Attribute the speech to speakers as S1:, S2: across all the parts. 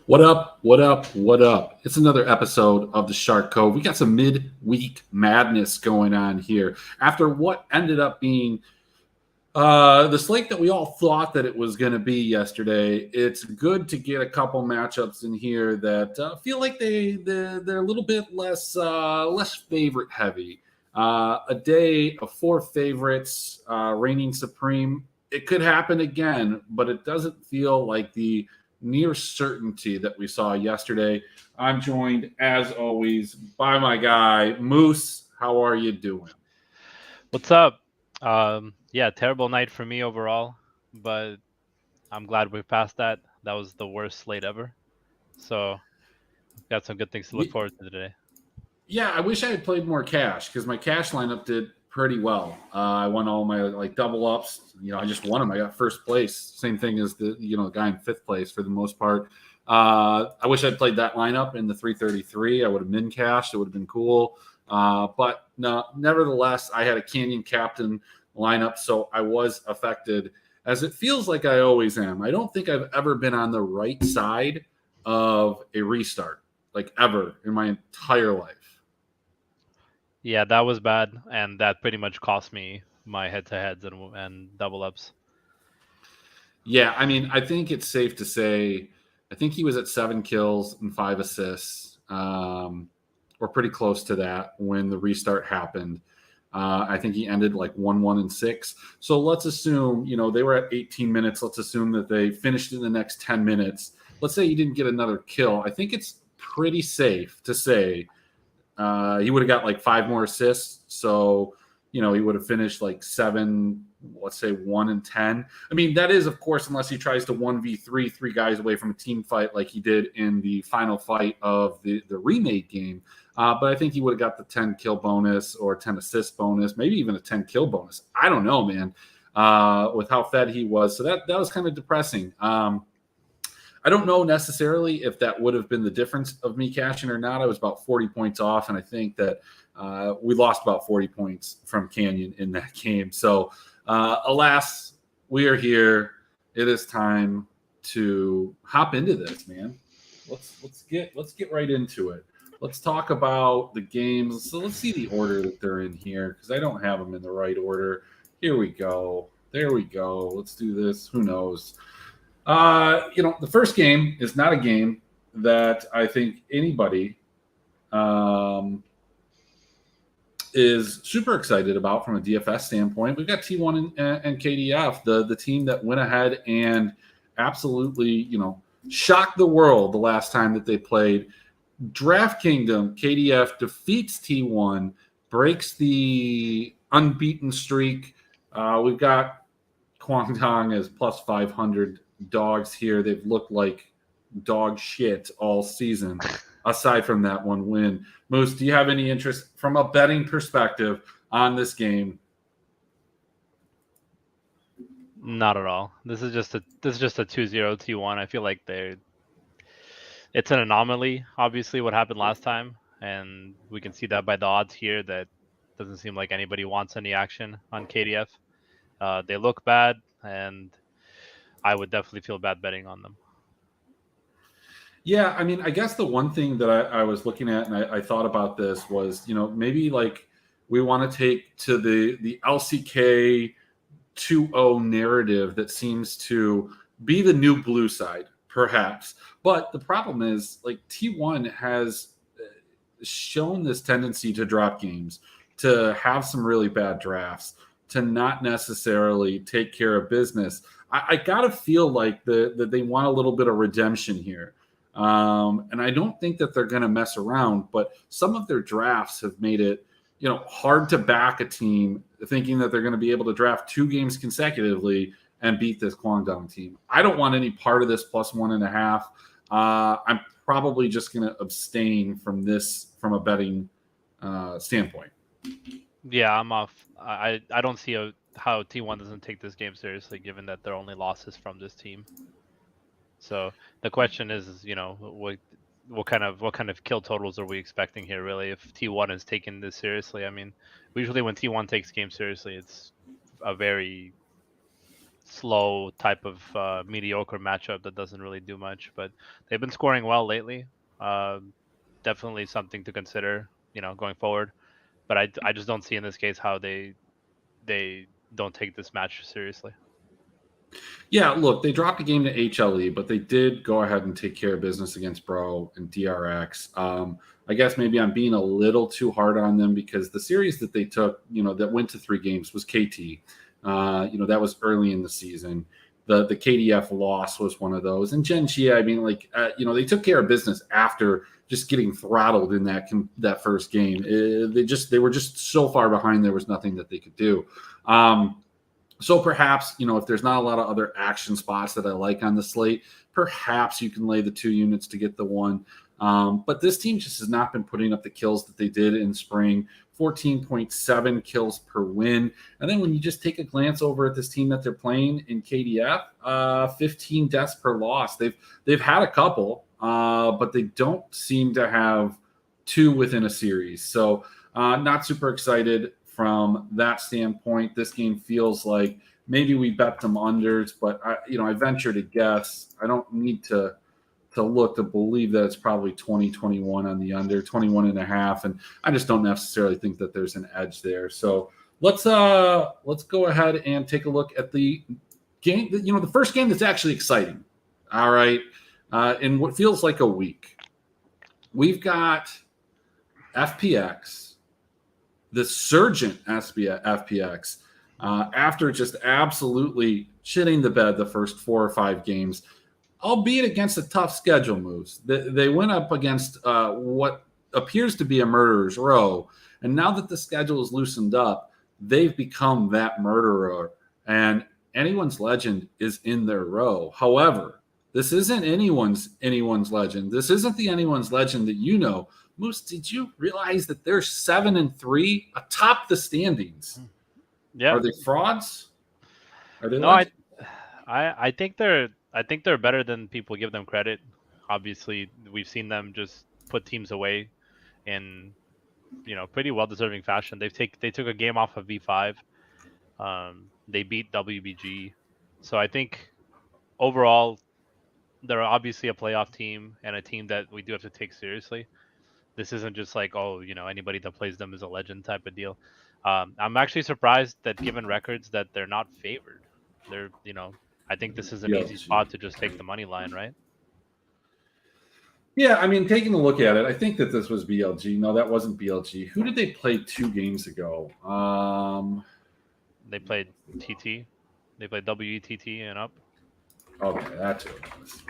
S1: What up? What up? What up? It's another episode of the Shark Cove. We got some midweek madness going on here after what ended up being the slate that we all thought that it was going to be yesterday. It's good to get a couple matchups in here that feel like they're a little bit less favorite heavy. A day of four favorites reigning supreme. It could happen again, but it doesn't feel like the near certainty that we saw yesterday. I'm joined, as always, by my guy Moose. How are you doing?
S2: What's up? Yeah, terrible night for me overall, but I'm glad we passed that. That was the worst slate ever. So, got some good things to look
S1: Ye-
S2: forward to today.
S1: Yeah, I wish I had played more cash because my cash lineup did pretty well. I won all my like double ups. I just won them. I got first place. Same thing as the guy in fifth place for the most part. I wish I'd played that lineup in the 333. I would have min cashed. It would have been cool. But no, nevertheless, I had a Canyon Captain lineup, so I was affected, as it feels like I always am. I don't think I've ever been on the right side of a restart, like ever in my entire life.
S2: Yeah, that was bad, and that pretty much cost me my head-to-heads and double ups.
S1: Yeah, I mean, I think it's safe to say, I think he was at 7 kills and 5 assists, or pretty close to that when the restart happened. I think he ended like 1-1-6. So let's assume, they were at 18 minutes. Let's assume that they finished in the next 10 minutes. Let's say he didn't get another kill. I think it's pretty safe to say he would have got like 5 more assists. So, he would have finished like seven, let's say 1-10. I mean, that is, of course, unless he tries to 1v3 three guys away from a team fight like he did in the final fight of the remade game. But I think he would have got the 10 kill bonus or 10 assist bonus, maybe even a 10 kill bonus. I don't know, man, with how fed he was. So that was kind of depressing. I don't know necessarily if that would have been the difference of me cashing or not. I was about 40 points off, and I think that we lost about 40 points from Canyon in that game. So, alas, we are here. It is time to hop into this, man. Let's get right into it. Let's talk about the games. So let's see the order that they're in here because I don't have them in the right order. Here we go. There we go. Let's do this. Who knows? The first game is not a game that I think anybody um, is super excited about from a DFS standpoint. We've got T1 and KDF, the team that went ahead and absolutely, shocked the world the last time that they played. Draft Kingdom, KDF defeats T1, breaks the unbeaten streak. We've got Kwangdong as plus 500 dogs here. They've looked like dog shit all season, aside from that one win. Moose, do you have any interest from a betting perspective on this game?
S2: Not at all. This is just a 2-0 T1. I feel like it's an anomaly, obviously, what happened last time, and we can see that by the odds here that doesn't seem like anybody wants any action on KDF. They look bad, and I would definitely feel bad betting on them.
S1: Yeah, I mean, I guess the one thing that I was looking at and I thought about this was, maybe like we want to take to the LCK 2-0 narrative that seems to be the new blue side, perhaps. But the problem is, like, T1 has shown this tendency to drop games, to have some really bad drafts, to not necessarily take care of business. I got to feel like that they want a little bit of redemption here. And I don't think that they're going to mess around, but some of their drafts have made it, hard to back a team thinking that they're going to be able to draft 2 games consecutively and beat this Guangdong team. I don't want any part of this plus 1.5. I'm probably just going to abstain from this from a betting standpoint.
S2: Yeah, I'm off. I don't see how T1 doesn't take this game seriously, given that their only losses from this team. So the question is, what kind of kill totals are we expecting here? Really, if T1 is taking this seriously, I mean, usually when T1 takes games seriously, it's a very slow type of mediocre matchup that doesn't really do much. But they've been scoring well lately. Definitely something to consider, going forward. But I just don't see in this case how they don't take this match seriously.
S1: Yeah, look, they dropped a game to HLE, but they did go ahead and take care of business against Bro and DRX. I guess maybe I'm being a little too hard on them because the series that they took, that went to 3 games was KT. That was early in the season. The KDF loss was one of those. And Gen Chia, I mean, they took care of business after just getting throttled in that first game. They were just so far behind, there was nothing that they could do. So perhaps, if there's not a lot of other action spots that I like on the slate, perhaps you can lay the 2 units to get the 1. But this team just has not been putting up the kills that they did in spring. 14.7 kills per win. And then when you just take a glance over at this team that they're playing in KDF, 15 deaths per loss. They've had a couple, but they don't seem to have 2 within a series. So not super excited from that standpoint. This game feels like maybe we bet them unders, but I venture to guess. I don't need to look to believe that it's probably 20-21 on the under, 21.5, and I just don't necessarily think that there's an edge there. So let's go ahead and take a look at the game. The first game that's actually exciting. All right, in what feels like a week, we've got FPX. The surgent FPX, after just absolutely shitting the bed the first 4 or 5 games, albeit against a tough schedule moves. They went up against what appears to be a murderer's row, and now that the schedule is loosened up, they've become that murderer, and anyone's legend is in their row. However, this isn't anyone's legend. This isn't the anyone's legend that you know. Moose, did you realize that they're 7-3 atop the standings?
S2: Yeah.
S1: Are they frauds? Are they?
S2: No, I think they're better than people give them credit. Obviously, we've seen them just put teams away in pretty well deserving fashion. They took a game off of V5. They beat WBG. So I think overall they're obviously a playoff team and a team that we do have to take seriously. This isn't just like, anybody that plays them is a legend type of deal. I'm actually surprised that given records that they're not favored. They're, I think this is an easy spot to just take the money line, right?
S1: Yeah, I mean, taking a look at it, I think that this was BLG. No, that wasn't BLG. Who did they play 2 games ago?
S2: They played TT. They played WETT and up.
S1: Okay, that's what it was.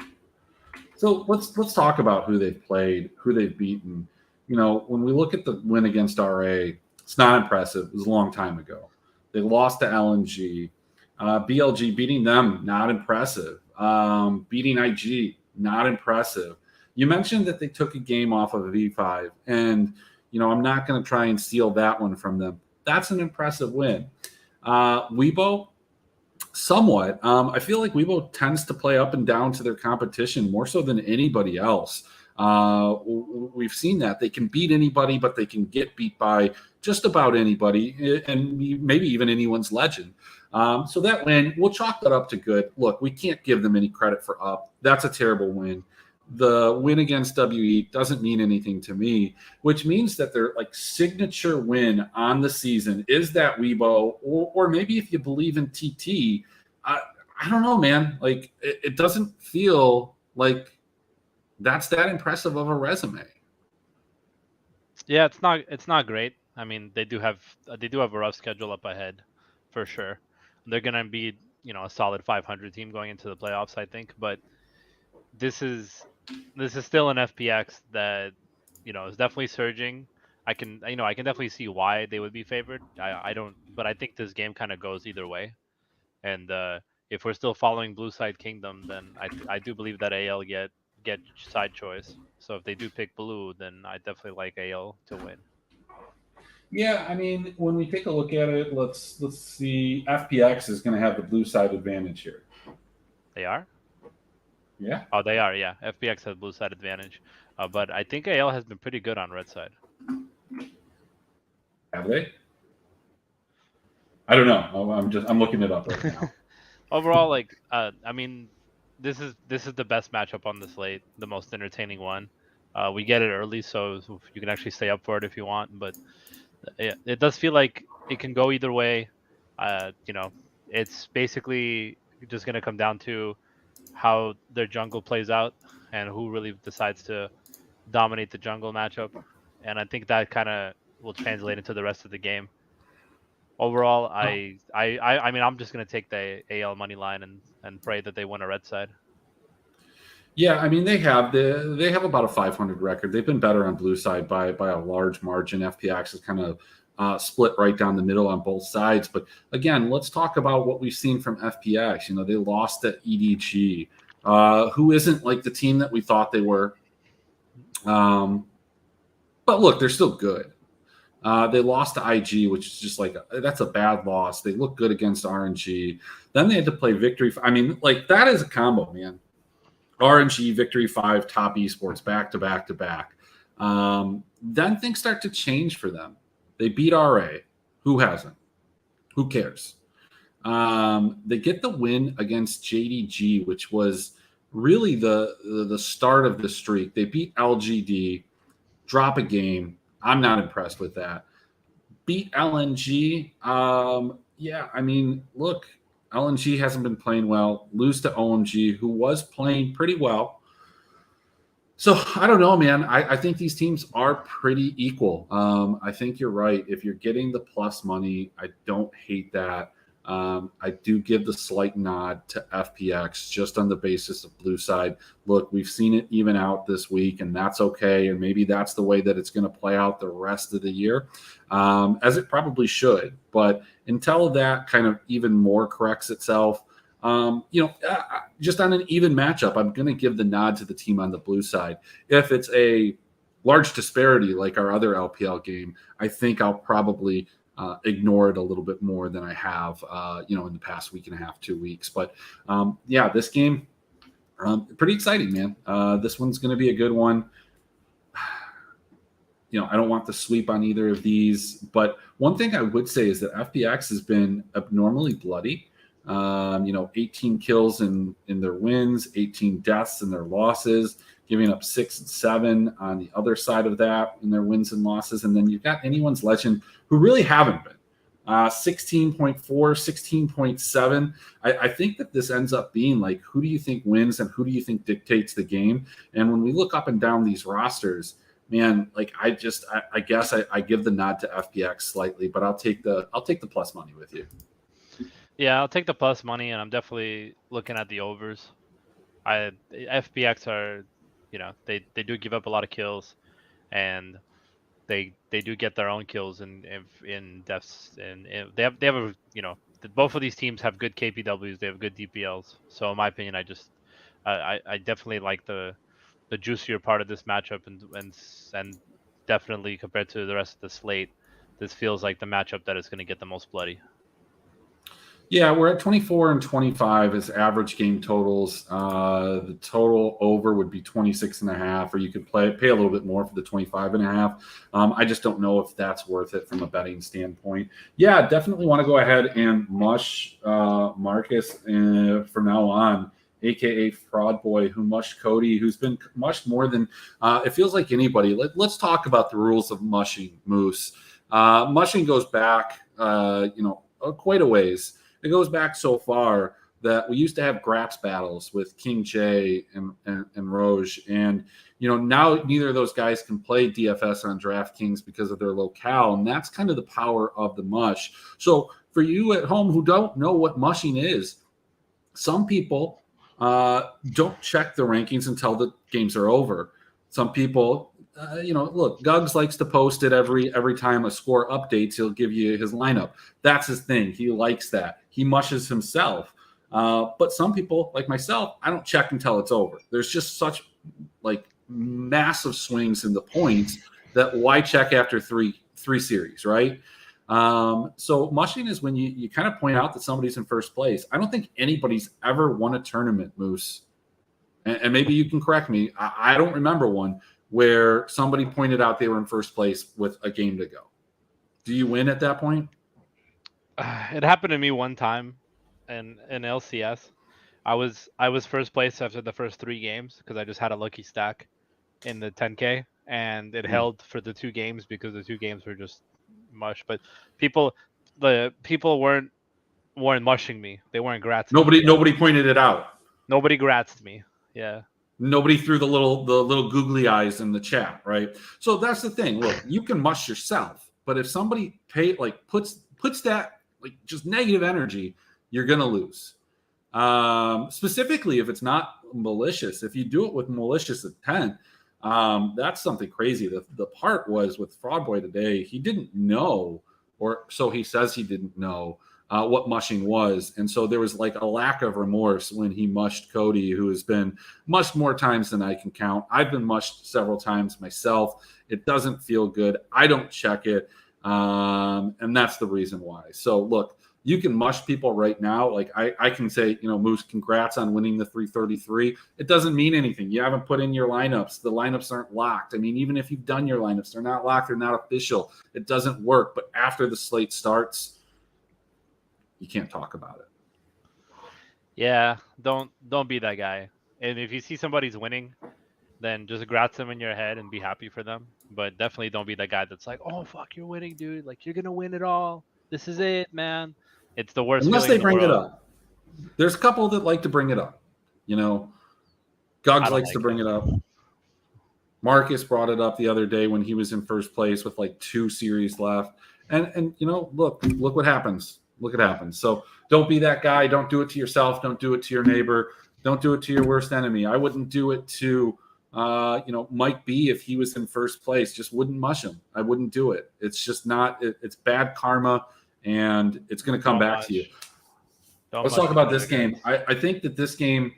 S1: So let's talk about who they've played, who they've beaten. When we look at the win against RA, it's not impressive. It was a long time ago. They lost to LNG. BLG beating them, not impressive. Beating IG, not impressive. You mentioned that they took a game off of V5, and I'm not going to try and steal that one from them. That's an impressive win. Weibo, somewhat. I feel like Weibo tends to play up and down to their competition more so than anybody else. We've seen that they can beat anybody, but they can get beat by just about anybody, and maybe even anyone's legend. So that win, we'll chalk that up to good. Look, we can't give them any credit for up. That's a terrible win. The win against WE doesn't mean anything to me, which means that their signature win on the season is that Weibo, or maybe if you believe in TT, I don't know, man. It doesn't feel like that's that impressive of a resume.
S2: Yeah, it's not great. I mean, they do have a rough schedule up ahead, for sure. They're gonna be a solid 500 team going into the playoffs, I think. But this is still an FPX that is definitely surging. I can definitely see why they would be favored. I don't, but I think this game kind of goes either way. And if we're still following Blue Side Kingdom, then I do believe that AL get side choice. So if they do pick blue, then I definitely like AL to win.
S1: Yeah, I mean, when we take a look at it, let's see. FPX is going to have the blue side advantage here.
S2: They are?
S1: Yeah.
S2: Oh, they are. Yeah, FPX has blue side advantage, but I think AL has been pretty good on red side.
S1: Have they? I don't know. I'm looking it up right now.
S2: overall, like, I mean, this is the best matchup on the slate, the most entertaining one. We get it early, so you can actually stay up for it if you want. But it does feel like it can go either way. You know, it's basically just gonna come down to how their jungle plays out and who really decides to dominate the jungle matchup. And I think that kind of will translate into the rest of the game. Overall, I mean, I'm just gonna take the AL money line and pray that they win a red side.
S1: Yeah, I mean they have about a 500 record. They've been better on blue side by a large margin. FPX is kind of split right down the middle on both sides. But again, let's talk about what we've seen from FPX. You know, they lost at EDG, who isn't like the team that we thought they were. But look, they're still good. They lost to IG, which is just like that's a bad loss. They look good against RNG. Then they had to play Victory. I mean, like that is a combo, man. RNG, Victory 5, top esports, back to back to back. Then things start to change for them. They beat RA. Who hasn't? Who cares? They get the win against JDG, which was really the start of the streak. They beat LGD, drop a game. I'm not impressed with that. Beat LNG. Yeah, I mean, look, LNG hasn't been playing well. Lose to OMG, who was playing pretty well. So I don't know, man. I think these teams are pretty equal. I think you're right. If you're getting the plus money, I don't hate that. I do give the slight nod to FPX just on the basis of blue side. Look, we've seen it even out this week, and that's okay. And maybe that's the way that it's going to play out the rest of the year, as it probably should. But until that kind of even more corrects itself, just on an even matchup, I'm going to give the nod to the team on the blue side. If it's a large disparity like our other LPL game, I think I'll probably ignore it a little bit more than I have, in the past week and a half, 2 weeks. But this game, pretty exciting, man. This one's going to be a good one. I don't want the sweep on either of these, but one thing I would say is that FPX has been abnormally bloody. 18 kills in their wins, 18 deaths in their losses, giving up 6 and 7 on the other side of that in their wins and losses. And then you've got anyone's legend who really haven't been. 16.4, 16.7. I think that this ends up being like, who do you think wins and who do you think dictates the game? And when we look up and down these rosters, man, like I guess I give the nod to FPX slightly, but I'll take the plus money with you.
S2: Yeah, I'll take the plus money, and I'm definitely looking at the overs. FPX are, they do give up a lot of kills, and they do get their own kills in deaths, and they have both of these teams have good KPWs, they have good DPLs. So in my opinion, I definitely like the juicier part of this matchup, and definitely compared to the rest of the slate, this feels like the matchup that is going to get the most bloody.
S1: Yeah, we're at 24 and 25 as average game totals. The total over would be 26.5, or you could pay a little bit more for the 25.5. I just don't know if that's worth it from a betting standpoint. Yeah, definitely want to go ahead and mush Marcus from now on, aka Fraud Boy, who mushed Cody, who's been mushed more than it feels like anybody. Let's talk about the rules of mushing, Moose. Mushing goes back, quite a ways. It goes back so far that we used to have Graps battles with King J and Roge. And, now neither of those guys can play DFS on DraftKings because of their locale. And that's kind of the power of the mush. So for you at home who don't know what mushing is, some people don't check the rankings until the games are over. Some people, look, Guggs likes to post it every time a score updates. He'll give you his lineup. That's his thing. He likes that. He mushes himself. But some people, like myself, I don't check until it's over. There's just such massive swings in the points that why check after three series, right? So mushing is when you kind of point out that somebody's in first place. I don't think anybody's ever won a tournament, Moose. And maybe you can correct me. I don't remember one where somebody pointed out they were in first place with a game to go. Do you win at that point?
S2: It happened to me one time, in LCS, I was first place after the first 3 games because I just had a lucky stack in the 10K, and it
S1: Mm.
S2: held for the 2 games because the 2 games were just mush. But people, the people weren't mushing me. They weren't gratzing me.
S1: Nobody pointed it out.
S2: Nobody gratzed me. Yeah.
S1: Nobody threw the little googly eyes in the chat, right? So that's the thing. Look, you can mush yourself, but if somebody puts that like just negative energy, you're gonna lose. Specifically, if it's not malicious, if you do it with malicious intent, that's something crazy. The part was with Fraud Boy today, he didn't know, or so he says he didn't know what mushing was. And so there was like a lack of remorse when he mushed Cody, who has been mushed more times than I can count. I've been mushed several times myself. It doesn't feel good. I don't check it. And that's the reason why. So look, you can mush people right now. Like I can say, Moose, congrats on winning the 333. It doesn't mean anything. You haven't put in your lineups. The lineups aren't locked. I mean, even if you've done your lineups, they're not locked. They're not official. It doesn't work. But after the slate starts, you can't talk about it.
S2: Yeah. Don't be that guy. And if you see somebody's winning, then just grats them in your head and be happy for them. But definitely don't be that guy that's like, oh fuck, you're winning, dude. Like you're gonna win it all. This is it, man. It's the worst
S1: Unless
S2: feeling
S1: they
S2: in the
S1: bring it
S2: world.
S1: up. There's a couple that like to bring it up.
S2: I
S1: Guggs
S2: don't
S1: likes to
S2: like
S1: bring
S2: it.
S1: it up. Marcus brought it up the other day when he was in first place with like 2 series left. And look what happens. Look what happens. So don't be that guy. Don't do it to yourself. Don't do it to your neighbor. Don't do it to your worst enemy. I wouldn't do it to Mike B if he was in first place. Just wouldn't mush him. I wouldn't do it. It's just not. It's bad karma, and it's going to come
S2: Don't
S1: back to you.
S2: much. Don't
S1: Let's
S2: much
S1: talk
S2: each
S1: about
S2: other,
S1: this game.
S2: guys.
S1: I think that this game,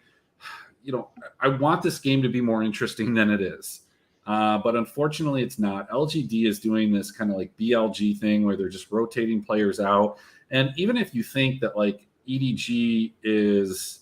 S1: I want this game to be more interesting than it is. But unfortunately, it's not. LGD is doing this kind of like BLG thing where they're just rotating players out. And even if you think that like EDG is,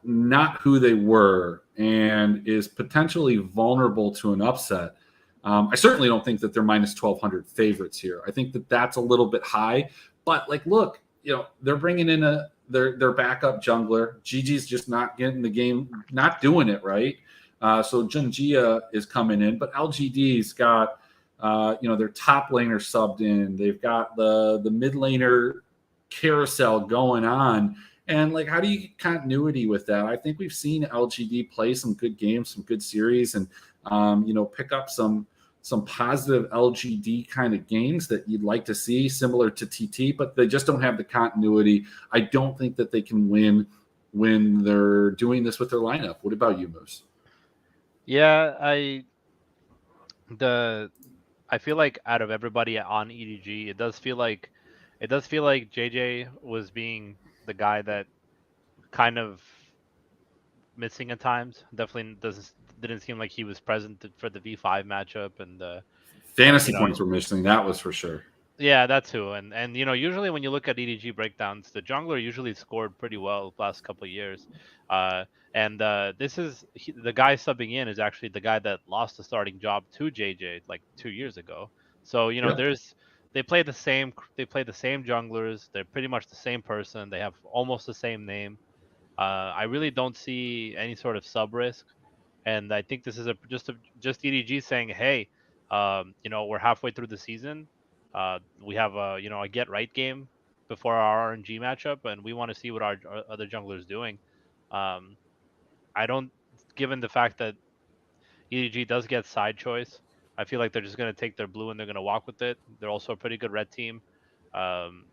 S1: not who they were and is potentially vulnerable to an upset, I certainly don't think that they're minus 1,200 favorites here. I think that that's a little bit high. But like, look, they're bringing in their backup jungler. Gigi's just not getting the game, not doing it right. So Junjia is coming in, but LGD's got their top laner subbed in. They've got the mid laner carousel going on. And like, how do you get continuity with that? I think we've seen LGD play some good games, some good series, and pick up some positive LGD kind of games that you'd like to see, similar to TT, but they just don't have the continuity. I don't think that they can win when they're doing this with their lineup. What about you, Moose?
S2: Yeah, I feel like out of everybody on EDG, it does feel like JJ was being the guy that kind of missing at times. Definitely didn't seem like he was present for the V5 matchup and the
S1: Fantasy
S2: you know
S1: points were missing. That was for sure.
S2: yeah, that too. And usually when you look at EDG breakdowns, the jungler usually scored pretty well the last couple of years. And the guy subbing in is actually the guy that lost the starting job to JJ like 2 years ago. So
S1: Yep.
S2: they play the same junglers. They're pretty much the same person. They have almost the same name. I really don't see any sort of sub risk, and I think this is just EDG saying, hey, we're halfway through the season. We have a get right game before our RNG matchup, and we want to see what our other junglers doing. Um, I don't, given the fact that EDG does get side choice, I feel like they're just going to take their blue and they're going to walk with it. They're also a pretty good red team. Um,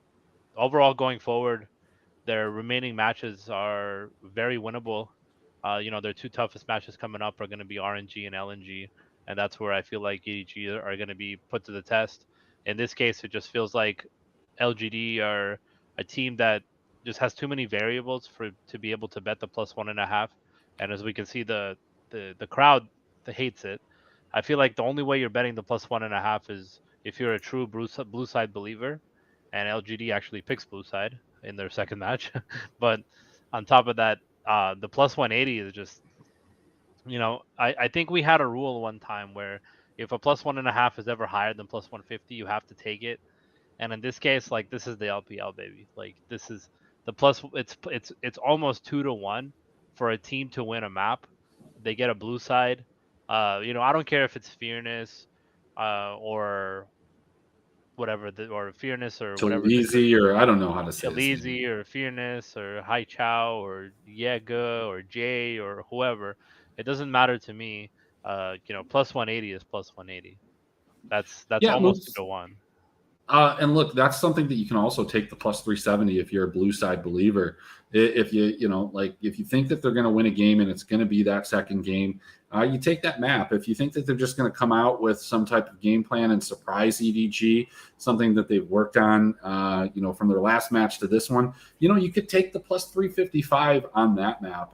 S2: Overall, going forward, their remaining matches are very winnable. Their 2 toughest matches coming up are going to be RNG and LNG, and that's where I feel like EDG are going to be put to the test. In this case, it just feels like LGD are a team that just has too many variables to be able to bet the +1.5. And as we can see, the crowd that hates it. I feel like the only way you're betting the +1.5 is if you're a true blue side believer, and LGD actually picks blue side in their second match. But on top of that, the +180 is just, I think we had a rule one time where if a +1.5 is ever higher than +150, you have to take it. And in this case, like this is the LPL, baby. Like this is the plus. It's almost 2-1 for a team to win a map. They get a blue side. I don't care if it's Fearness, or whatever, or Fearness or whatever the
S1: Talizi, or I don't know how to say his name.
S2: Chalizi or Fearness or Hai Chao or Yega or Jay or whoever. It doesn't matter to me. Plus 180 is plus 180. That's
S1: Yeah, it
S2: almost two
S1: moves.
S2: to one.
S1: And look, that's something that you can also take the plus 370 if you're a blue side believer. If if you think that they're going to win a game and it's going to be that second game, you take that map. If you think that they're just going to come out with some type of game plan and surprise EDG, something that they've worked on, from their last match to this one, you could take the plus 355 on that map.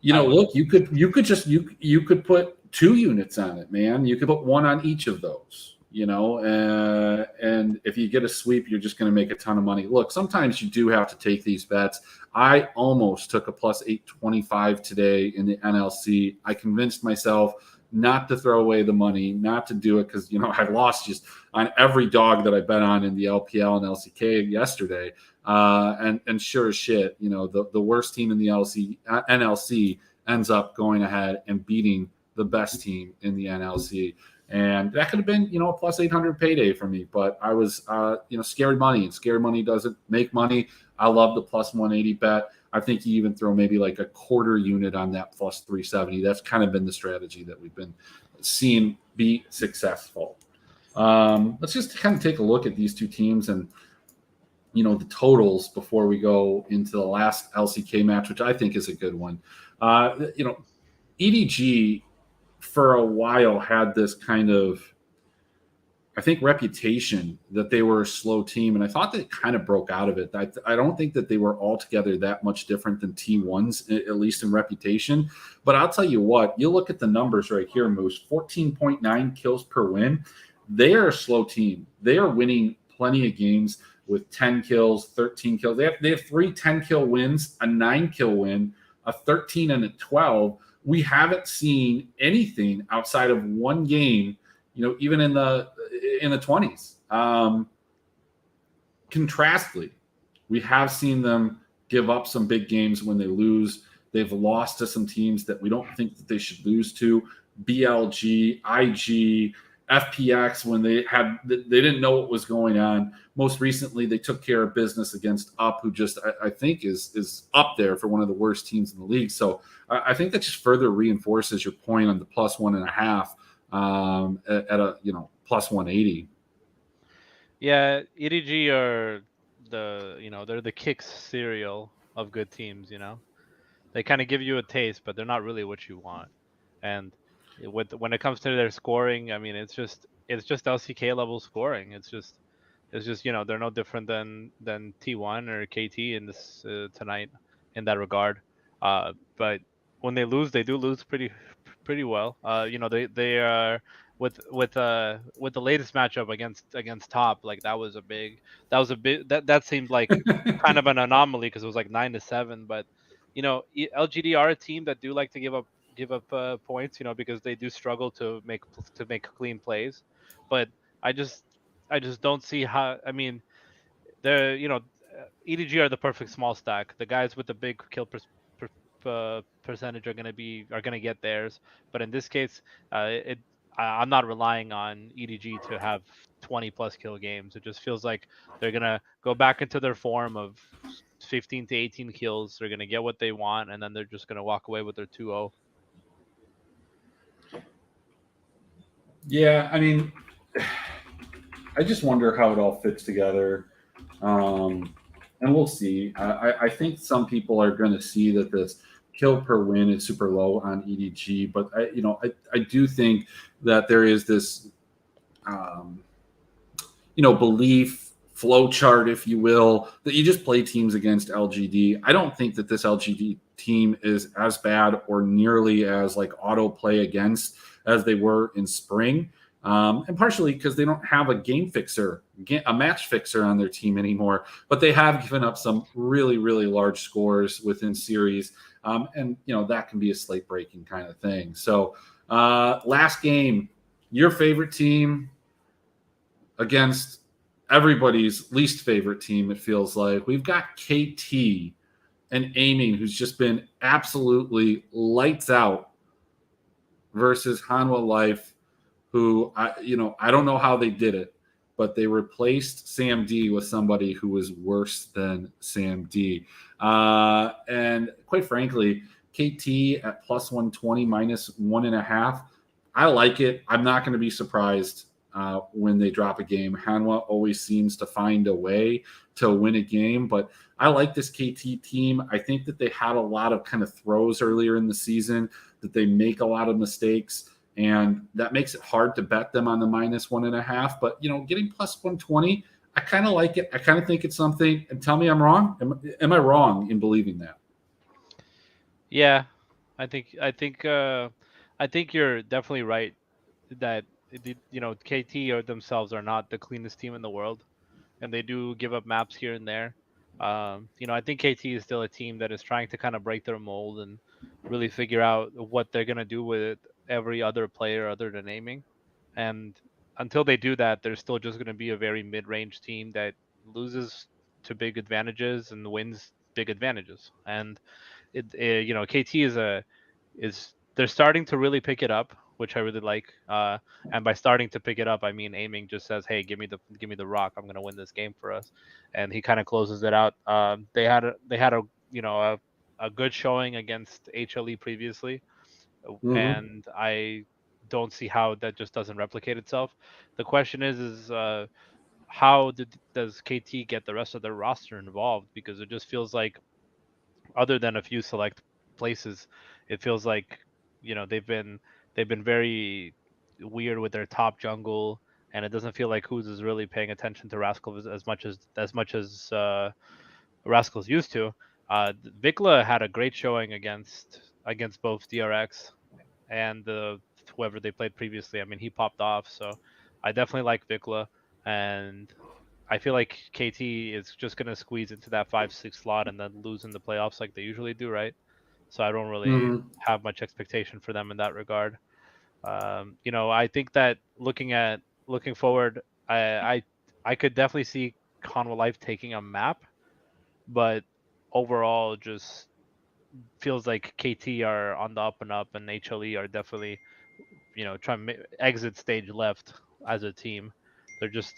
S1: Look, you could put 2 units on it, man. You could put 1 on each of those. And if you get a sweep, you're just going to make a ton of money. Look, sometimes you do have to take these bets. I almost took a plus 825 today in the NLC. I convinced myself not to throw away the money, not to do it because, I lost just on every dog that I bet on in the LPL and LCK yesterday. And sure as shit, the worst team in the NLC ends up going ahead and beating the best team in the NLC. And that could have been, a plus 800 payday for me. But I was, scary money, and scary money doesn't make money. I love the plus 180 bet. I think you even throw maybe like a quarter unit on that plus 370. That's kind of been the strategy that we've been seeing be successful. Let's just kind of take a look at these two teams and, the totals before we go into the last LCK match, which I think is a good one. EDG for a while had this kind of, I think, reputation that they were a slow team, and I thought they kind of broke out of it. I don't think that they were altogether that much different than T1s, at least in reputation. But I'll tell you what, you look at the numbers right here, Moose, 14.9 kills per win. They are a slow team. They are winning plenty of games with 10 kills, 13 kills. They have 3 10-kill wins, a 9-kill win, a 13 and a 12. We haven't seen anything outside of one game, even in the 20s. Contrastly, we have seen them give up some big games when they lose. They've lost to some teams that we don't think that they should lose to. BLG, IG, FPX, when they didn't know what was going on. Most recently, they took care of business against UP, who just I think is up there for one of the worst teams in the league. So I think that just further reinforces your point on the plus 1.5 at a plus 180.
S2: Yeah, EDG are they're the kicks cereal of good teams. They kind of give you a taste, but they're not really what you want. And when it comes to their scoring, I mean, it's just LCK level scoring. It's just they're no different than T1 or KT in this tonight in that regard. But when they lose, they do lose pretty well. They are with the latest matchup against Top, like that was a big that seemed like kind of an anomaly because it was like 9-7. But LGD are a team that do like to give up points, because they do struggle to make clean plays. But I just don't see how. I mean, they're EDG are the perfect small stack. The guys with the big kill percentage are gonna get theirs. But in this case, I'm not relying on EDG to have 20 plus kill games. It just feels like they're gonna go back into their form of 15 to 18 kills. They're gonna get what they want, and then they're just gonna walk away with their 2-0.
S1: Yeah, I mean, I just wonder how it all fits together. And we'll see. I think some people are going to see that this kill per win is super low on EDG, but I do think that there is this, belief flow chart, if you will, that you just play teams against LGD. I don't think that this LGD team is as bad or nearly as like auto play against as they were in spring. And partially because they don't have a a match fixer on their team anymore, but they have given up some really, really large scores within series. And that can be a slate breaking kind of thing. So last game, your favorite team against everybody's least favorite team, it feels like. We've got KT and Aiming, who's just been absolutely lights out, versus Hanwha Life, who I don't know how they did it, but they replaced Sam D with somebody who was worse than Sam D. And quite frankly, KT at plus 120 minus 1.5. I like it. I'm not going to be surprised when they drop a game. Hanwha always seems to find a way to win a game, but I like this KT team. I think that they had a lot of kind of throws earlier in the season, that they make a lot of mistakes, and that makes it hard to bet them on the minus 1.5. But getting plus 120, I kind of like it. I kind of think it's something. And tell me I'm wrong. Am I wrong in believing that?
S2: Yeah, I think you're definitely right that KT or themselves are not the cleanest team in the world, and they do give up maps here and there. I think KT is still a team that is trying to kind of break their mold and really figure out what they're gonna do with every other player other than aiming. And until they do that, they're still just gonna be a very mid-range team that loses to big advantages and wins big advantages. And KT is they're starting to really pick it up, which I really like. And by starting to pick it up, I mean aiming just says, "Hey, give me the rock. I'm gonna win this game for us," and he kind of closes it out. They had a good showing against HLE previously,
S1: Mm-hmm.
S2: and I don't see how that just doesn't replicate itself. The question is how does KT get the rest of their roster involved? Because it just feels like, other than a few select places, it feels like they've been very weird with their top jungle, and it doesn't feel like Who's is really paying attention to Rascal as much as Rascal's used to. Vikla had a great showing against both DRX and whoever they played previously. I mean, he popped off, so I definitely like Vikla, and I feel like KT is just gonna squeeze into that 5-6 slot and then lose in the playoffs like they usually do, right? So I don't really
S1: Mm-hmm.
S2: have much expectation for them in that regard. I think that looking forward, I could definitely see Conwell Life taking a map, but overall, just feels like KT are on the up and up, and HLE are definitely trying to exit stage left as a team. They're just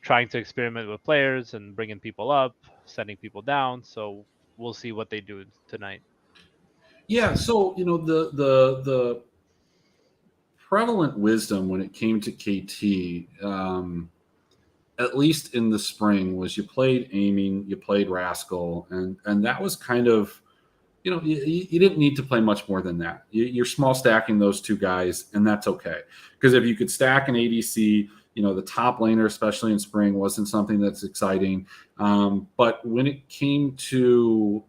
S2: trying to experiment with players and bringing people up, sending people down. So we'll see what they do tonight.
S1: Yeah. So the prevalent wisdom when it came to KT, at least in the spring, was you played Aiming, you played Rascal, and that was kind of, you didn't need to play much more than that. You're small stacking those two guys, and that's okay. Because if you could stack an ADC, the top laner, especially in spring, wasn't something that's exciting. But when it came to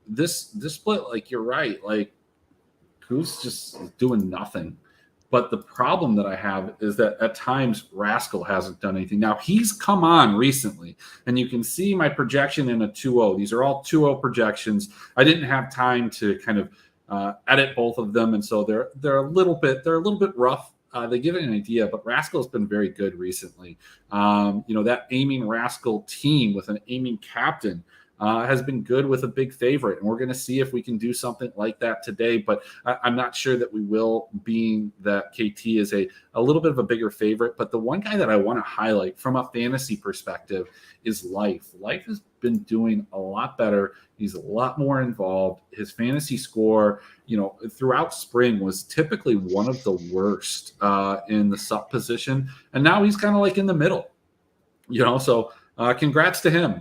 S1: this split, like, you're right, like, who's just doing nothing. But the problem that I have is that at times Rascal hasn't done anything. Now he's come on recently, and you can see my projection in a 2-0. These are all 2-0 projections. I didn't have time to kind of edit both of them, and so they're a little bit rough. They give it an idea, but Rascal's been very good recently. That aiming Rascal team with an aiming captain has been good with a big favorite, and we're going to see if we can do something like that today. But I'm not sure that we will, being that KT is a little bit of a bigger favorite. But the one guy that I want to highlight from a fantasy perspective is Life. Life has been doing a lot better. He's a lot more involved. His fantasy score, throughout spring was typically one of the worst in the sub position, and now he's kind of like in the middle. So congrats to him.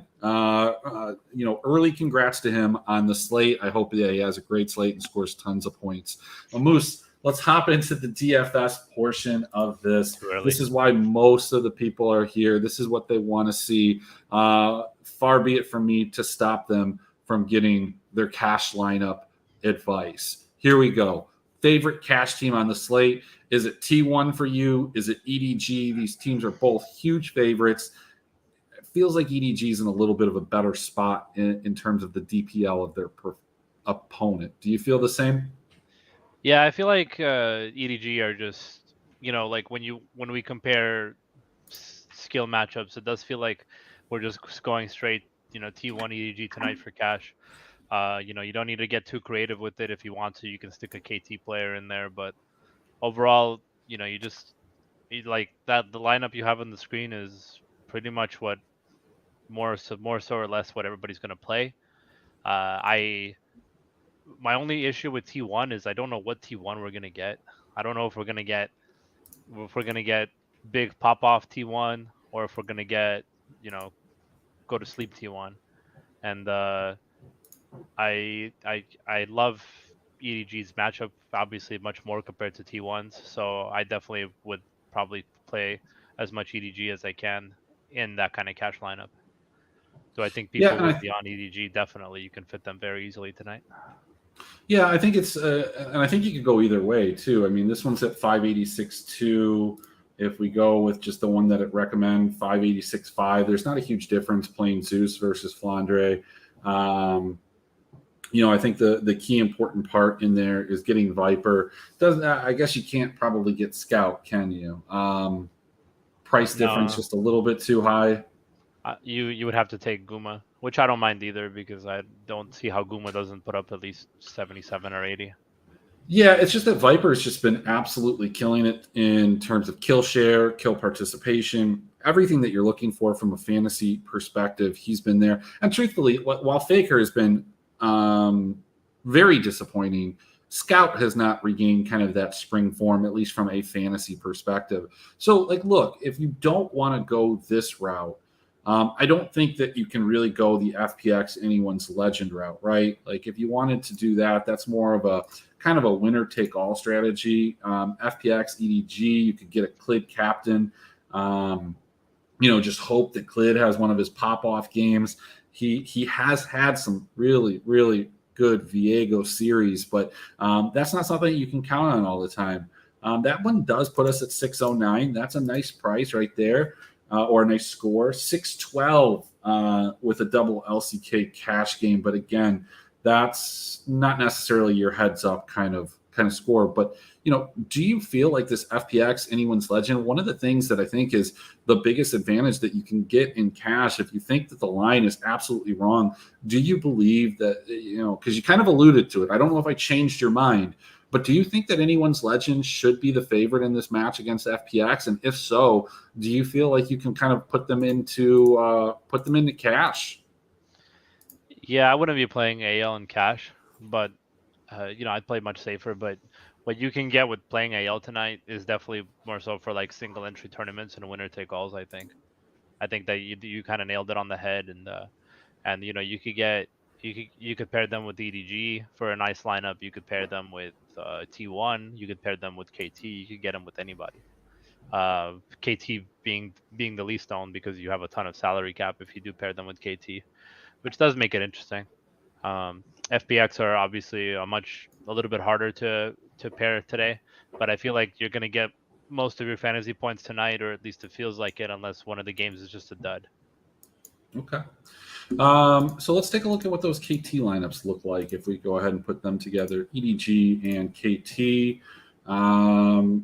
S1: Early congrats to him on the slate. I hope that he has a great slate and scores tons of points. Well, Moose, let's hop into the DFS portion of this.
S2: Too early.
S1: This is why most of the people are here. This is what they want to see. Far be it from me to stop them from getting their cash lineup advice. Here we go. Favorite cash team on the slate. Is it T1 for you? Is it EDG? These teams are both huge favorites. It feels like EDG is in a little bit of a better spot in terms of the DPL of their opponent. Do you feel the same?
S2: Yeah, I feel like EDG are just like when we compare skill matchups. It does feel like we're just going straight, T1 EDG tonight for cash. You don't need to get too creative with it. If you want to, you can stick a KT player in there. But overall, like that. The lineup you have on the screen is pretty much what more so or less what everybody's going to play. I My only issue with T1 is I don't know what T1 we're going to get. I don't know if we're gonna get big pop off T1 or if we're gonna get go to sleep T1. And I love EDG's matchup obviously much more compared to T1's, so I definitely would probably play as much EDG as I can in that kind of cash lineup. So I think
S1: Yeah,
S2: people with beyond EDG, definitely you can fit them very easily tonight.
S1: yeah, I think it's, and I think you could go either way too. I mean, this one's at 586.2. If we go with just the one that it recommend, 586.5, there's not a huge difference playing Zeus versus Flandre. I think the key important part in there is getting Viper. I guess you can't probably get Scout, can you? Price difference
S2: No,
S1: just a little bit too high.
S2: you would have to take Guma, which I don't mind either because I don't see how Guma doesn't put up at least 77 or 80.
S1: Yeah, it's just that Viper's just been absolutely killing it in terms of kill share, kill participation, everything that you're looking for from a fantasy perspective. He's been there. And truthfully, while Faker has been very disappointing, Scout has not regained kind of that spring form, at least from a fantasy perspective. So, look, if you don't want to go this route, I don't think that you can really go the FPX anyone's legend route, right? Like if you wanted to do that, that's more of a kind of a winner take all strategy. FPX, EDG, you could get a Clid captain. Just hope that Clid has one of his pop off games. He has had some really, really good Viego series, but that's not something you can count on all the time. That one does put us at 609. That's a nice price right there. Or a nice score, 612 with a double LCK cash game. But again, that's not necessarily your heads up kind of score. But do you feel like this FPX anyone's legend? One of the things that I think is the biggest advantage that you can get in cash, if you think that the line is absolutely wrong, do you believe that because you kind of alluded to it? I don't know if I changed your mind. But do you think that anyone's legend should be the favorite in this match against FPX? And if so, do you feel like you can kind of put them into cash?
S2: Yeah, I wouldn't be playing AL in cash, but I'd play much safer. But what you can get with playing AL tonight is definitely more so for like single entry tournaments and winner take alls. I think that you kind of nailed it on the head, and you could pair them with EDG for a nice lineup. You could pair them with T1. You could pair them with KT. You could get them with anybody. KT being the least owned because you have a ton of salary cap if you do pair them with KT, which does make it interesting. FPX are obviously a little bit harder to pair today, but I feel like you're gonna get most of your fantasy points tonight, or at least it feels like it, unless one of the games is just a dud.
S1: Okay. So let's take a look at what those KT lineups look like if we go ahead and put them together. EDG and KT.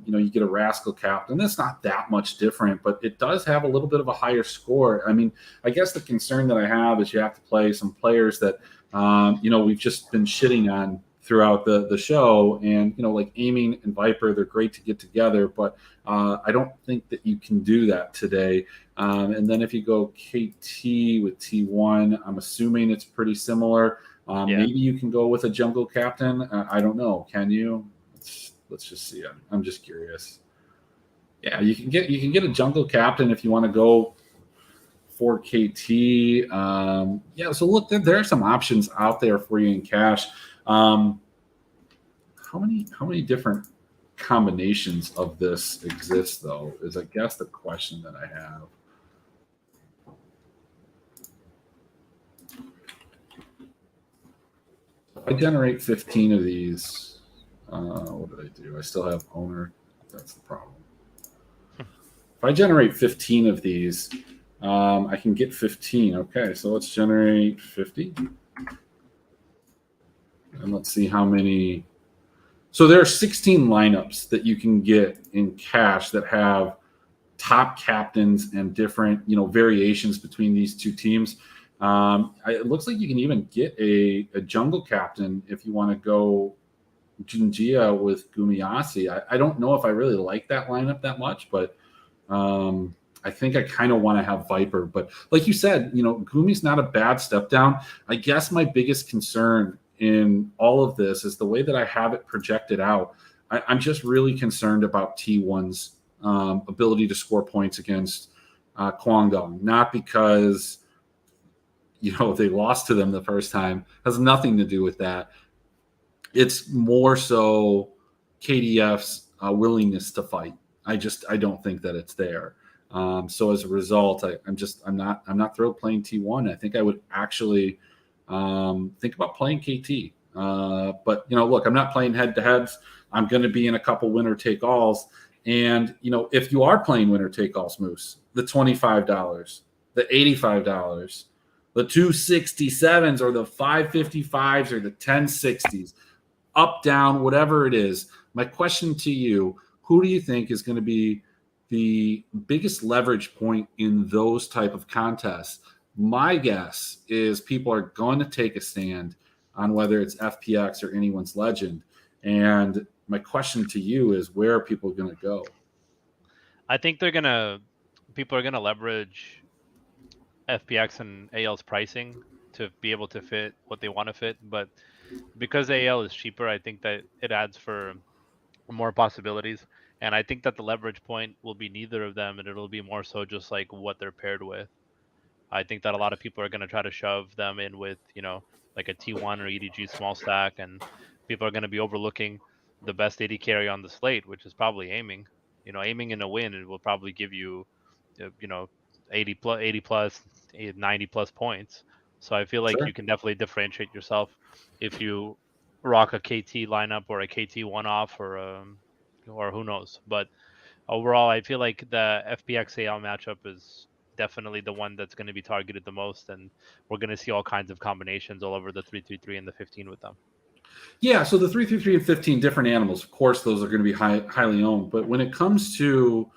S1: You get a Rascal captain. That's not that much different, but it does have a little bit of a higher score. I mean, I guess the concern that I have is you have to play some players that we've just been shitting on throughout the show, and like Aiming and Viper, they're great to get together, but I don't think that you can do that today. And then if you go KT with T1, I'm assuming it's pretty similar.
S2: Yeah.
S1: Maybe you can go with a jungle captain. I don't know. Can you? Let's just see. I'm just curious. Yeah, you can get a jungle captain if you want to go for KT. Yeah, so look, there are some options out there for you in cash. How many different combinations of this exist, though, is I guess the question that I have. If I generate 15 of these, what did I do? I still have owner. That's the problem. If I generate 15 of these, I can get 15. Okay, so let's generate 50. And let's see how many. So there are 16 lineups that you can get in cash that have top captains and different, variations between these two teams. It looks like you can even get a jungle captain if you want to go Jinjia with Gumiasi. I don't know if I really like that lineup that much, but I think I kind of want to have Viper. But like you said, Gumi's not a bad step down. I guess my biggest concern in all of this is the way that I have it projected out. I'm just really concerned about T1's ability to score points against Guangdong, not because they lost to them the first time. Has nothing to do with that. It's more so KDF's willingness to fight. I don't think that it's there. So as a result, I'm not thrilled playing T1. I think I would actually think about playing KT. But look, I'm not playing head to heads. I'm going to be in a couple winner take alls. And if you are playing winner take alls, Moose, the $25, the $85, the 267s or the 555s or the 1060s, up, down, whatever it is. My question to you, who do you think is going to be the biggest leverage point in those type of contests? My guess is people are going to take a stand on whether it's FPX or anyone's legend. And my question to you is, where are people going to go?
S2: I think people are gonna leverage FPX and AL's pricing to be able to fit what they want to fit. But because AL is cheaper, I think that it adds for more possibilities. And I think that the leverage point will be neither of them, and it'll be more so just like what they're paired with. I think that a lot of people are going to try to shove them in with, like a T1 or EDG small stack, and people are going to be overlooking the best AD carry on the slate, which is probably aiming. Aiming in a win, it will probably give you, 80 plus, 90 plus points. So I feel like
S1: Sure.
S2: you can definitely differentiate yourself if you rock a KT lineup or a KT one off or who knows. But overall, I feel like the FPX AL matchup is definitely the one that's going to be targeted the most, and we're going to see all kinds of combinations all over the 3-3-3 and the 15 with them.
S1: Yeah, so the 3-3-3 and 15 different animals, of course, those are going to be highly owned. But when it comes to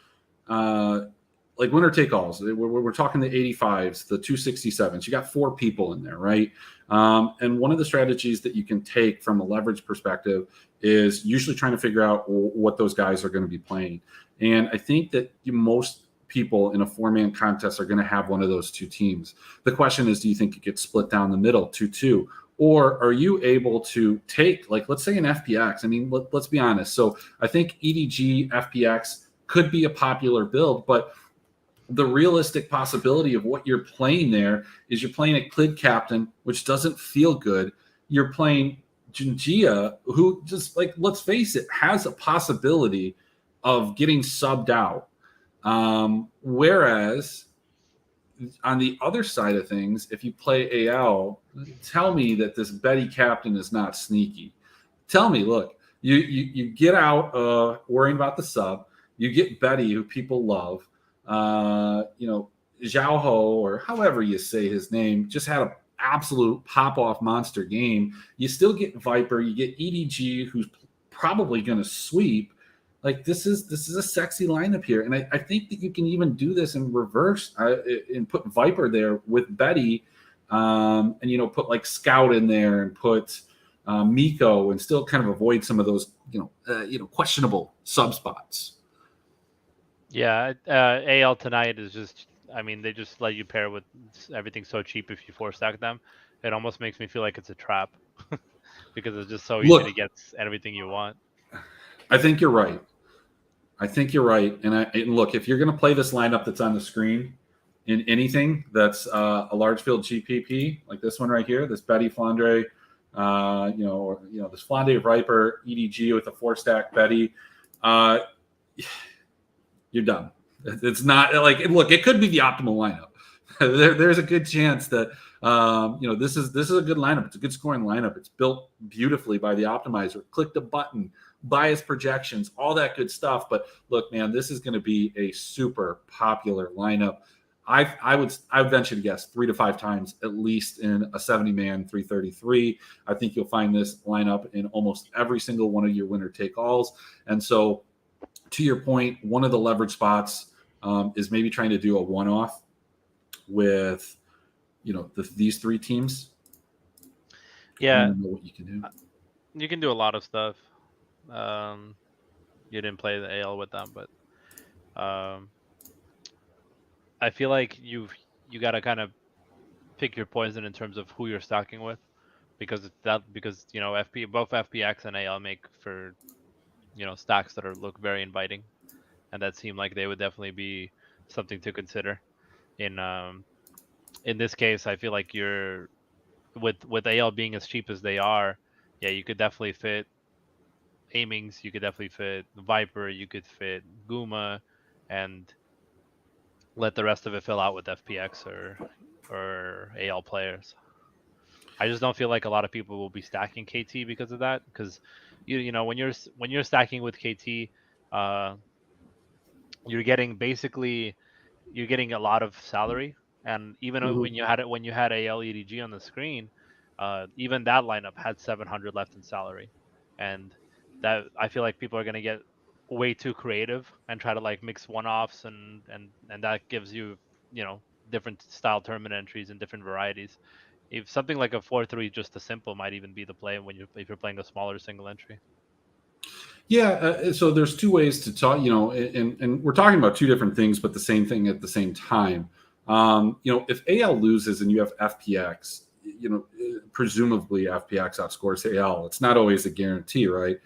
S1: like winner take alls, we're talking the 85s, the 267s. You got 4 people in there, right? And one of the strategies that you can take from a leverage perspective is usually trying to figure out what those guys are going to be playing. And I think that most people in a 4-man contest are going to have one of those two teams. The question is, do you think it gets split down the middle 2-2? Or are you able to take, like, let's say an FPX? I mean, let's be honest. So I think EDG FPX could be a popular build, but the realistic possibility of what you're playing there is you're playing a Clid captain, which doesn't feel good. You're playing Jinjia, who just, like, let's face it, has a possibility of getting subbed out. Whereas on the other side of things, if you play AL, tell me that this Betty captain is not sneaky. Tell me, look, you get out worrying about the sub. You get Betty, who people love. Zhao Ho, or however you say his name, just had an absolute pop-off monster game. You still get Viper. You get EDG, who's probably going to sweep. Like, this is a sexy lineup here, and I think that you can even do this in reverse and put Viper there with Betty, and put like Scout in there and put Miko, and still kind of avoid some of those questionable sub spots.
S2: Yeah, AL tonight is just, I mean, they just let you pair with everything so cheap if you 4-stack them. It almost makes me feel like it's a trap because it's just so easy to get everything you want.
S1: I think you're right. And look, if you're going to play this lineup that's on the screen in anything that's a large field GPP, like this one right here, this Betty Flandre, this Flandre Viper EDG with a 4-stack Betty, you're done. It's not like, look, it could be the optimal lineup. There's a good chance that this is a good lineup. It's a good scoring lineup. It's built beautifully by the optimizer. Click the button, bias projections, all that good stuff. But look, man, this is going to be a super popular lineup. I would venture to guess 3 to 5 times at least in a 70-man 333. I think you'll find this lineup in almost every single one of your winner take alls. And so, to your point, one of the leverage spots is maybe trying to do a one-off with, these three teams. I
S2: Yeah,
S1: don't know what you can do.
S2: you can do a lot of stuff. Um, you didn't play the AL with them, but um, I feel like you got to kind of pick your poison in terms of who you're stacking with, because FP both FPX and AL make for stacks that look very inviting, and that seem like they would definitely be something to consider. In this case, I feel like you're with AL being as cheap as they are, yeah, you could definitely fit Aimings, you could definitely fit Viper, you could fit Guma, and let the rest of it fill out with FPX or AL players. I just don't feel like a lot of people will be stacking KT because of that. Because when you're stacking with KT, uh, you're getting basically you're getting a lot of salary, and even
S1: Mhm.
S2: when you had AL EDG on the screen, even that lineup had 700 left in salary, and that I feel like people are gonna get way too creative and try to like mix one-offs, and that gives you different style tournament entries and different varieties. If something like a 4-3 just a simple might even be the play if you're playing a smaller single entry.
S1: Yeah, so there's two ways to talk, and we're talking about two different things, but the same thing at the same time. If AL loses and you have FPX, presumably FPX outscores AL. It's not always a guarantee, right?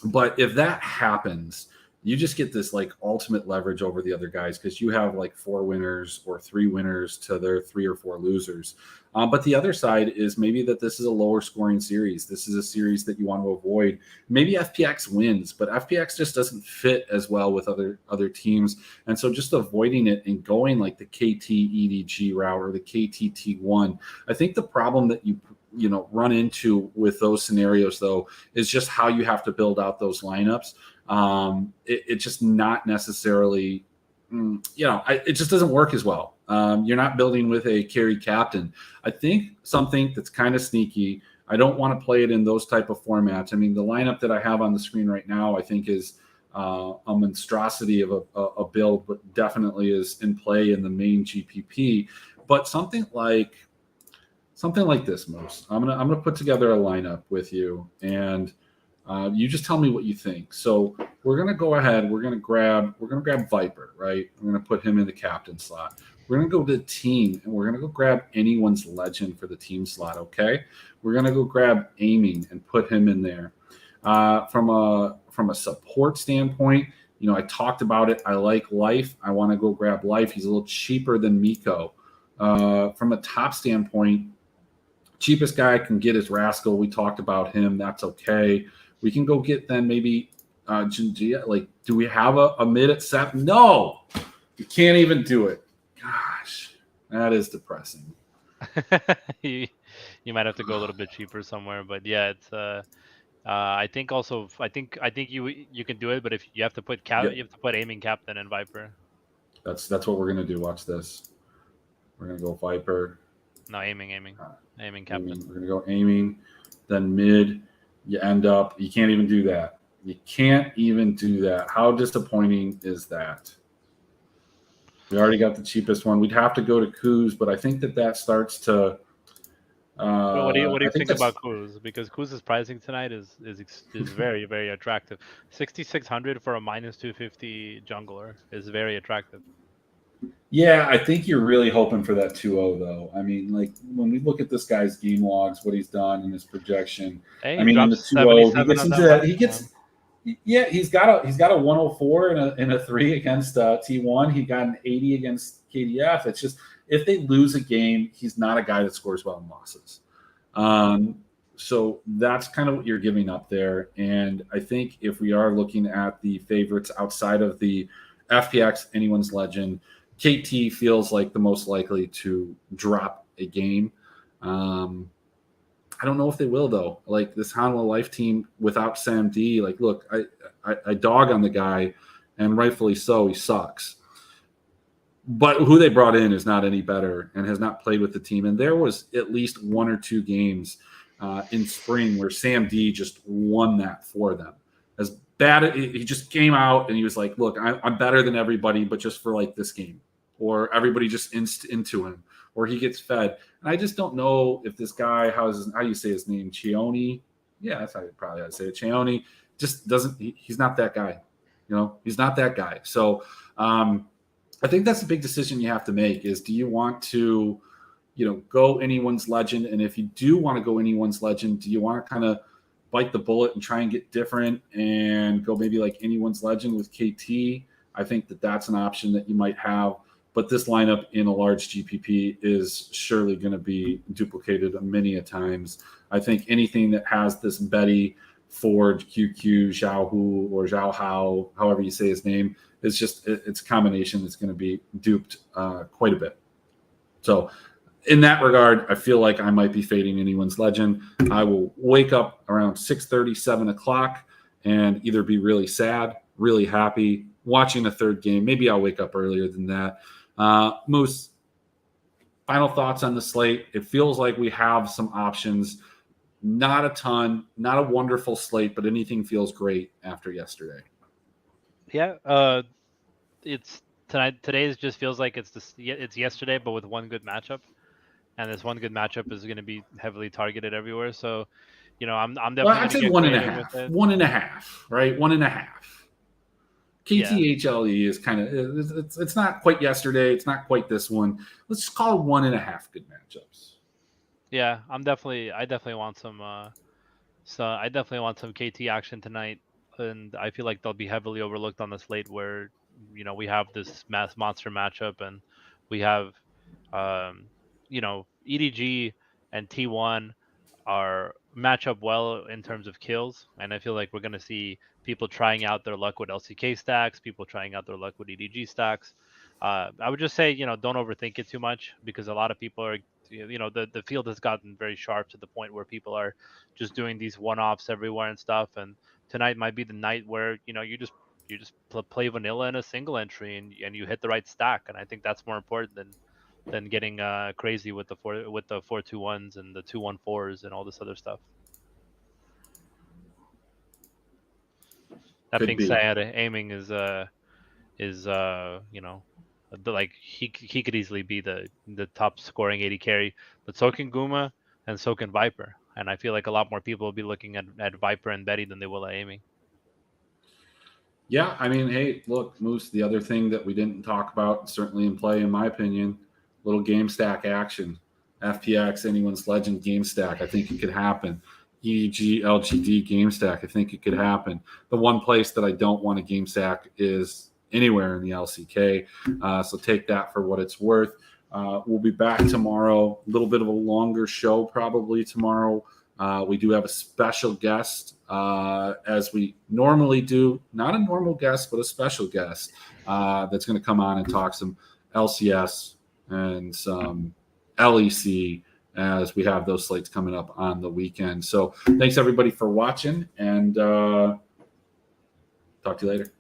S1: But if that happens, you just get this like ultimate leverage over the other guys because you have like 4 winners or 3 winners to their 3 or 4 losers. But the other side is maybe that this is a lower scoring series. This is a series that you want to avoid. Maybe FPX wins, but FPX just doesn't fit as well with other teams. And so just avoiding it and going like the KT EDG route or the KTT1. I think the problem that you run into with those scenarios though is just how you have to build out those lineups. It's just not necessarily, it just doesn't work as well. You're not building with a carry captain. I think something that's kind of sneaky. I don't want to play it in those type of formats. I mean, the lineup that I have on the screen right now, I think is a monstrosity of a build, but definitely is in play in the main GPP. But something like this, Moose. I'm gonna put together a lineup with you, and you just tell me what you think. So we're gonna go ahead. We're gonna grab Viper, right? We're gonna put him in the captain slot. We're gonna go to team, and we're gonna go grab anyone's legend for the team slot. Okay. We're gonna go grab Aiming and put him in there. From a support standpoint, I talked about it. I like Life. I want to go grab Life. He's a little cheaper than Miko. From a top standpoint, cheapest guy can get is Rascal. We talked about him. That's okay. We can go get then maybe Jinjia. Like, do we have a mid at 7? No, you can't even do it. Gosh, that is depressing.
S2: you, you might have to go a little bit cheaper somewhere, but yeah, it's I think also I think you can do it, but if you have to put
S1: Yeah,
S2: you have to put Aiming captain and Viper.
S1: that's what we're gonna do. Watch this. We're gonna go Viper.
S2: No, aiming
S1: Uh,
S2: captain.
S1: We're gonna go Aiming. Then mid. You end up. You can't even do that. You can't even do that. How disappointing is that? We already got the cheapest one. We'd have to go to Kuz, but I think that starts to.
S2: But what do
S1: I
S2: you
S1: think
S2: think
S1: that's
S2: about Kuz? Because Kuz's pricing tonight is very very attractive. 6,600 for a -250 jungler is very attractive.
S1: Yeah, I think you're really hoping for that 2-0 though. I mean, like when we look at this guy's game logs, what he's done and his projection.
S2: Hey,
S1: I
S2: he
S1: mean, in
S2: dropped
S1: the 2-0, he
S2: 77
S1: gets
S2: on
S1: into
S2: that
S1: that.
S2: last
S1: He
S2: one.
S1: gets yeah, he's got a 104 in a 3 against T1. He got an 80 against KDF. It's just if they lose a game, he's not a guy that scores well in losses. Um, so that's kind of what you're giving up there. And I think if we are looking at the favorites outside of the FPX, anyone's legend, KT feels like the most likely to drop a game. Um, I don't know if they will though. Like this Hanwha Life team without Sam D. Like, look, I dog on the guy, and rightfully so. He sucks. But who they brought in is not any better and has not played with the team. And there was at least 1 or 2 games in spring where Sam D just won that for them. As bad. He just came out and he was like, look, I'm better than everybody, but just for like this game. Or everybody just into him. Or he gets fed. And I just don't know if this guy, how do you say his name? Chioni? Yeah, that's how you probably say it. Chioni just doesn't, he's not that guy. He's not that guy. So I think that's the big decision you have to make is, do you want to, go anyone's legend? And if you do want to go anyone's legend, do you want to kind of bite the bullet and try and get different and go maybe like anyone's legend with KT? I think that's an option that you might have. But this lineup in a large GPP is surely going to be duplicated many a times. I think anything that has this Betty, Ford, QQ, Zhao Hu, or Zhao Hao, however you say his name, it's just it's a combination that's going to be duped quite a bit. So in that regard, I feel like I might be fading anyone's legend. I will wake up around 6:30, 7 o'clock, and either be really sad, really happy, watching the third game. Maybe I'll wake up earlier than that. Moose, final thoughts on the slate. It feels like we have some options. Not a ton, not a wonderful slate, but anything feels great after yesterday.
S2: Yeah, it's tonight. Today's just feels like it's yesterday, but with one good matchup, and this one good matchup is going to be heavily targeted everywhere. So, I'm definitely
S1: Well,
S2: going
S1: I'd
S2: to
S1: say
S2: get
S1: 1.5.
S2: with it.
S1: 1.5, right? 1.5.
S2: Yeah.
S1: KTHLE is kind of it's not quite yesterday. It's not quite this one. Let's just call it 1.5 good matchups.
S2: Yeah, I definitely want some. I definitely want some KT action tonight, and I feel like they'll be heavily overlooked on the slate where we have this mass monster matchup, and we have EDG and T1 are match up well in terms of kills, and I feel like we're going to see people trying out their luck with LCK stacks, people trying out their luck with EDG stacks. I would just say, don't overthink it too much, because a lot of people are, the field has gotten very sharp to the point where people are just doing these one-offs everywhere and stuff. And tonight might be the night where, you just play vanilla in a single entry and you hit the right stack. And I think that's more important than getting crazy with the 4-2-1s and the 2-1-4s and all this other stuff. That being said, aiming is like he could easily be the top scoring AD carry, but so can Guma and so can Viper, and I feel like a lot more people will be looking at Viper and Betty than they will at aiming.
S1: Yeah, I mean, hey, look, Moose, the other thing that we didn't talk about, certainly in play, in my opinion, little game stack action. FPX, anyone's legend game stack. I think it could happen. EG, LGD game stack. I think it could happen. The one place that I don't want a game stack is anywhere in the LCK. So take that for what it's worth. We'll be back tomorrow. A little bit of a longer show probably tomorrow. We do have a special guest, as we normally do. Not a normal guest, but a special guest that's going to come on and talk some LCS and some LEC as we have those slates coming up on the weekend. So thanks, everybody, for watching, and talk to you later.